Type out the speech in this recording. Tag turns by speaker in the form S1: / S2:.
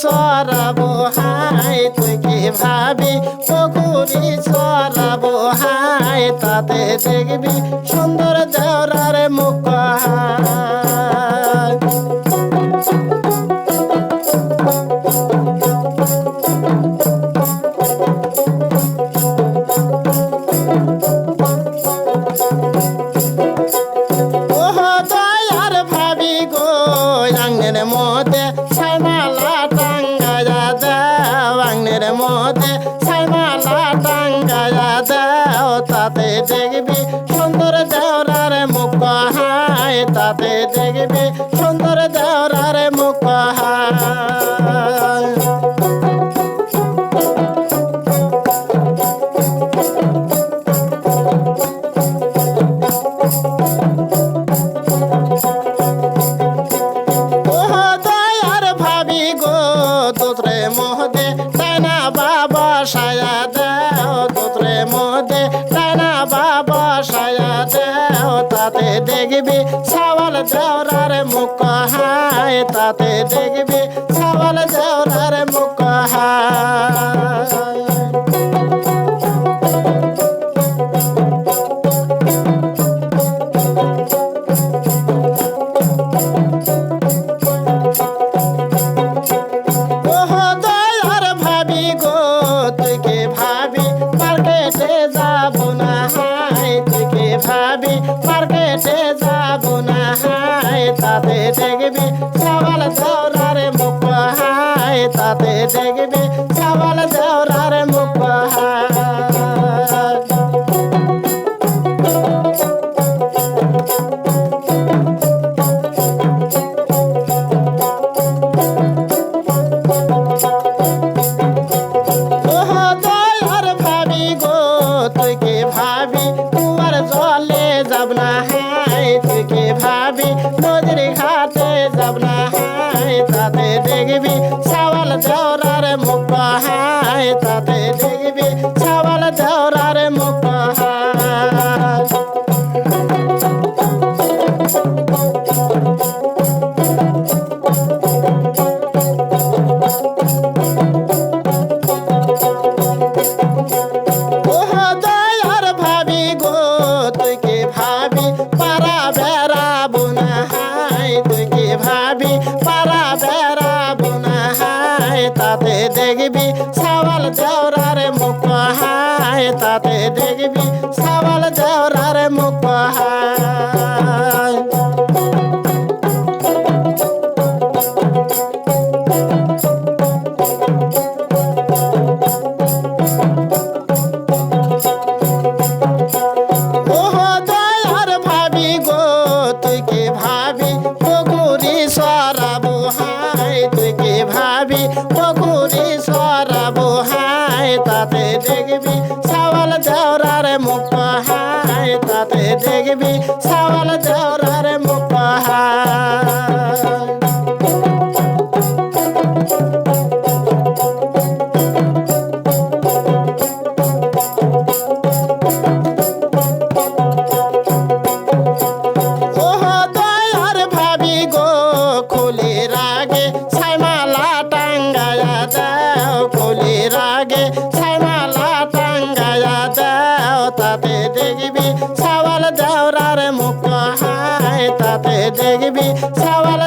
S1: সরাবো হাই তুই কি ভাবি পুকুরি সরাবো হাই তাতে দেখবি সুন্দর দেওরার মুখ মধ্যে সাইমালা টাঙ্গায়া দাও আংনের মধ্যে সাইমালা টাঙ্গায়া দাও তাতে দেখবি সুন্দর দেওরার মুখ হাই তাতে দেখবি সুন্দর দেওরার মুখ হাই তোত্রে মধ্যে টানা বাবা সায়া দেও তোত্রে মধ্যে টানা বাবা সায়া দেও তাতে দেখবি সাওয়াল দেওরার মুখ হাই তাতে দেখবি সাওয়াল দেওরার মুখ হাই ভাবি মার্কেটে যাবো না হাই তাতে দেখবি সাওয়াল দেওরার মুখ হাই তাতে দেখবি সাওয়াল দেওরার মুখ ভাবি গো তুই কি ভাবি জলে যাব না হাই তুই কি ভাবি নদীর ঘাটে যাব না হাই তাতে দেখবি সাওয়াল দেওরার মুখ হাই তাতে দেখবি সাওয়াল দেওরার মুখ হাই ভাবি পারা বেড়াবো না হাই তাতে দেখবি সাওয়াল দেওরার মুখ হাই তাতে দেখবি সাওয়াল দেওরার মুখ হাই ভাবি গো তুই কি ভাবি সরাবো হাই তুই কি ভাবি পুকুরি সরাবো হাই তাতে দেখবি সাওয়াল দেওরার মুখ হাই তাতে দেখবি সাওয়াল দেওরার মুখ হাই তাতে দেখবি সাওয়াল দেওরার মুখ হাই তাতে দেখবি সাওয়াল